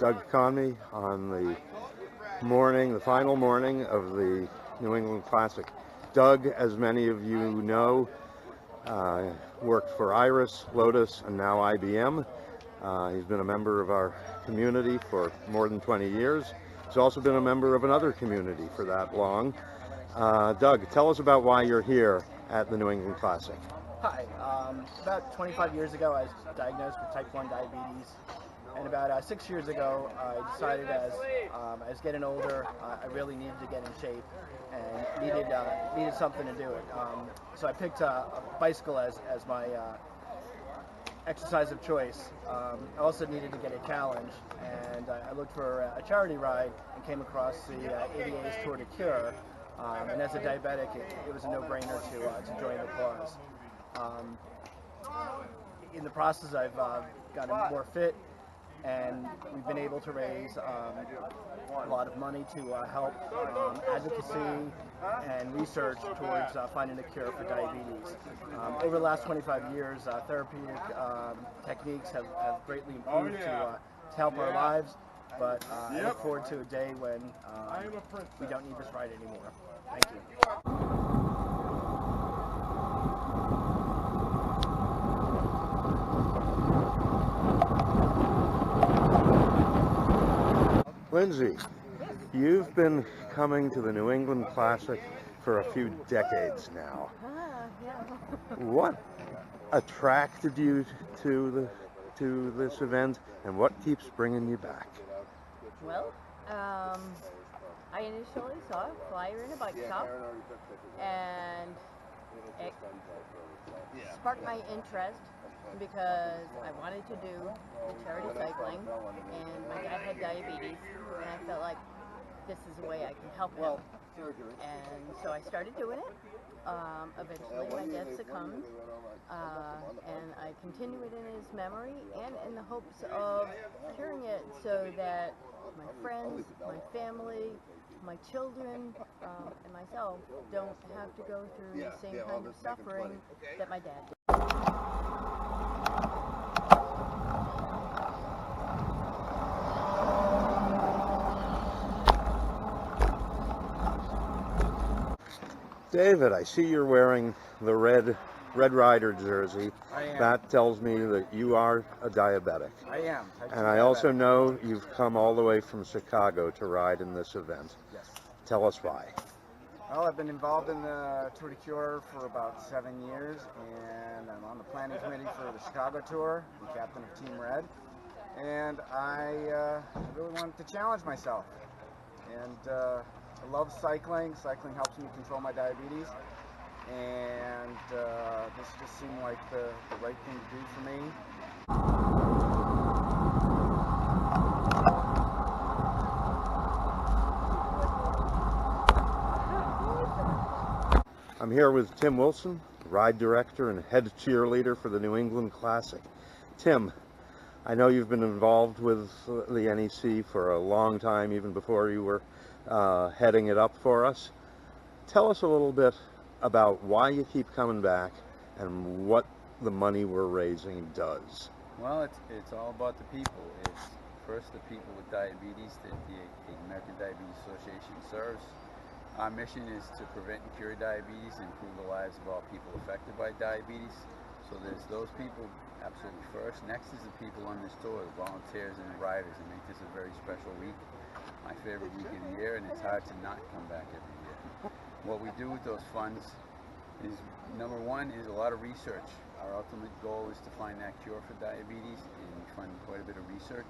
Doug Conmey on the final morning of the New England Classic. Doug, as many of you know, worked for Iris, Lotus, and now IBM. He's been a member of our community for more than 20 years. He's also been a member of another community for that long. Doug, tell us about why you're here at the New England Classic. Hi. About 25 years ago, I was diagnosed with type 1 diabetes. And about 6 years ago, I decided as I was getting older, I really needed to get in shape and needed something to do it. So I picked a bicycle as my exercise of choice. I also needed to get a challenge, and I looked for a charity ride and came across the ADA's Tour de Cure. And as a diabetic, it was a no-brainer to join the cause. In the process, I've gotten more fit, and we've been able to raise a lot of money to help advocacy and research towards finding a cure for diabetes. Over the last 25 years, therapeutic techniques have greatly improved to help our lives, but I look forward to a day when we don't need this ride anymore. Thank you. Lindsay, you've been coming to the New England Classic for a few decades now. Yeah. What attracted you to this event, and what keeps bringing you back? Well, I initially saw a flyer in a bike shop, and it sparked my interest because I wanted to do charity cycling, and my dad had diabetes, and I felt like this is a way I can help him. And so I started doing it. Eventually my dad succumbed, and I continue it in his memory and in the hopes of curing it so that my friends, my family, my children, and myself don't have to go through the same kind of suffering that my dad did. David, I see you're wearing the Red Rider jersey. I am. That tells me that you are a diabetic. I am. And I also know you've come all the way from Chicago to ride in this event. Yes. Tell us why. Well, I've been involved in the Tour de Cure for about 7 years, and I'm on the planning committee for the Chicago Tour. I'm captain of Team Red, and I really wanted to challenge myself. And I love cycling. Cycling helps me control my diabetes, and this just seemed like the right thing to do for me. I'm here with Tim Wilson, ride director and head cheerleader for the New England Classic. Tim, I know you've been involved with the NEC for a long time, even before you were heading it up for us. Tell us a little bit about why you keep coming back and what the money we're raising does. Well, it's all about the people. It's first the people with diabetes that the American Diabetes Association serves. Our mission is to prevent and cure diabetes and improve the lives of all people affected by diabetes. So there's those people absolutely first. Next is the people on this tour, the volunteers and the riders, and make this a very special week. My favorite week of the year, and it's hard to not come back every year. What we do with those funds is, number one, is a lot of research. Our ultimate goal is to find that cure for diabetes, and we fund quite a bit of research.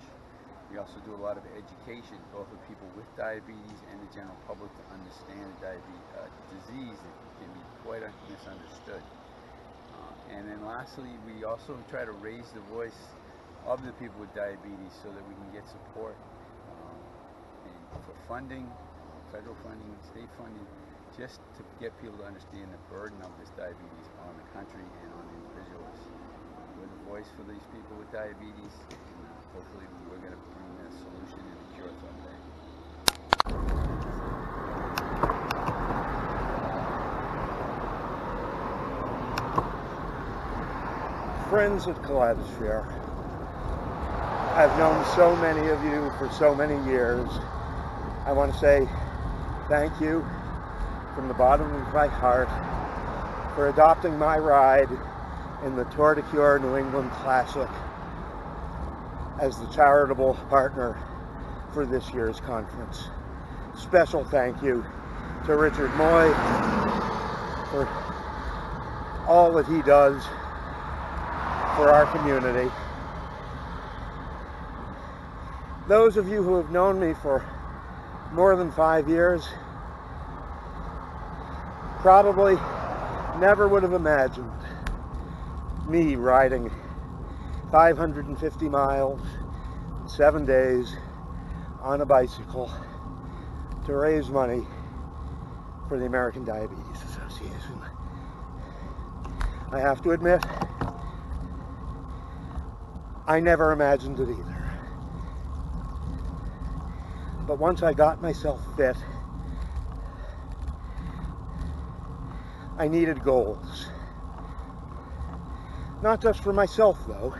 We also do a lot of education, both of people with diabetes and the general public, to understand the disease that can be quite misunderstood. And then lastly, we also try to raise the voice of the people with diabetes so that we can get support for funding, federal funding, state funding, just to get people to understand the burden of this diabetes on the country and on individuals. We're the voice for these people with diabetes, and hopefully we're going to bring a solution and a cure someday. Friends at Collabsphere, I've known so many of you for so many years. I want to say thank you from the bottom of my heart for adopting my ride in the Tour de Cure New England Classic as the charitable partner for this year's conference. Special thank you to Richard Moy for all that he does for our community. Those of you who have known me for more than 5 years probably never would have imagined me riding 550 miles, 7 days on a bicycle to raise money for the American Diabetes Association. I have to admit, I never imagined it either. But once I got myself fit, I needed goals. Not just for myself though,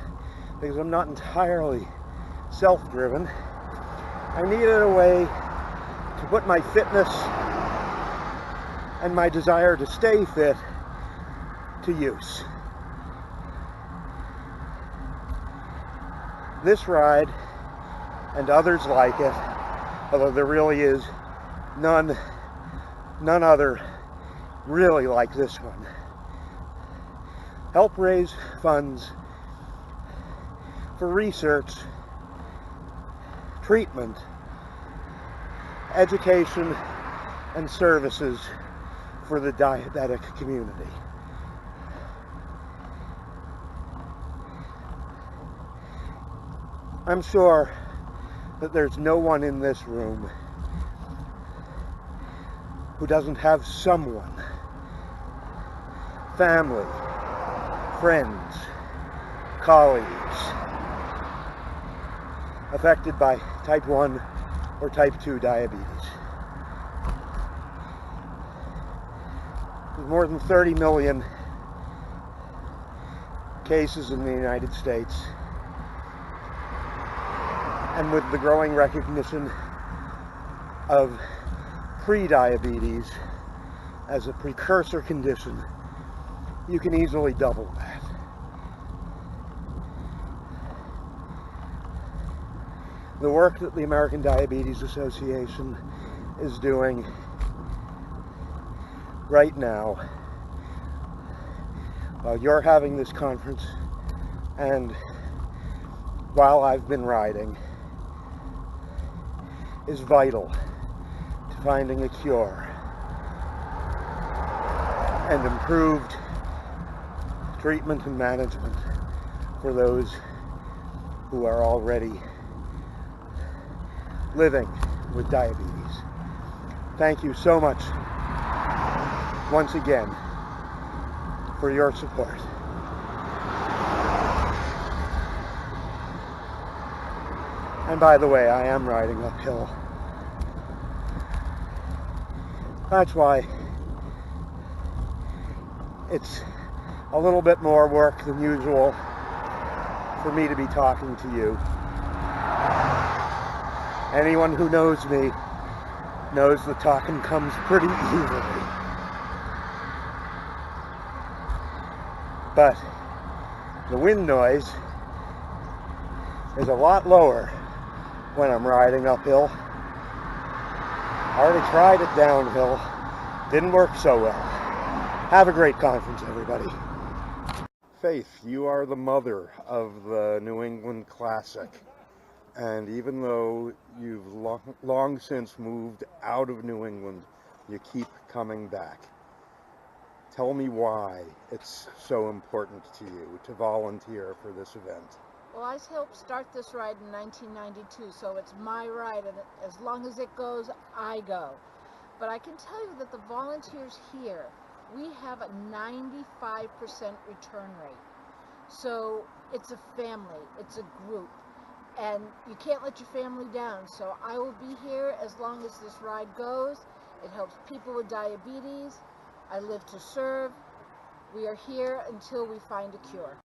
because I'm not entirely self-driven. I needed a way to put my fitness and my desire to stay fit to use. This ride and others like it, although there really is none other really like this one, help raise funds for research, treatment, education, and services for the diabetic community. I'm sure that there's no one in this room who doesn't have someone, family, friends, colleagues, affected by type 1 or type 2 diabetes. With more than 30 million cases in the United States, and with the growing recognition of pre-diabetes as a precursor condition, you can easily double that. The work that the American Diabetes Association is doing right now, while you're having this conference and while I've been riding, is vital to finding a cure and improved treatment and management for those who are already living with diabetes. Thank you so much once again for your support. And by the way, I am riding uphill. That's why it's a little bit more work than usual for me to be talking to you. Anyone who knows me knows the talking comes pretty easily. But the wind noise is a lot lower when I'm riding uphill. I already tried it downhill. Didn't work so well. Have a great conference, everybody. Faith, you are the mother of the New England Classic. And even though you've long since moved out of New England, you keep coming back. Tell me why it's so important to you to volunteer for this event. Well, I helped start this ride in 1992, so it's my ride, and as long as it goes, I go. But I can tell you that the volunteers here, we have a 95% return rate. So it's a family, it's a group, and you can't let your family down. So I will be here as long as this ride goes. It helps people with diabetes. I live to serve. We are here until we find a cure.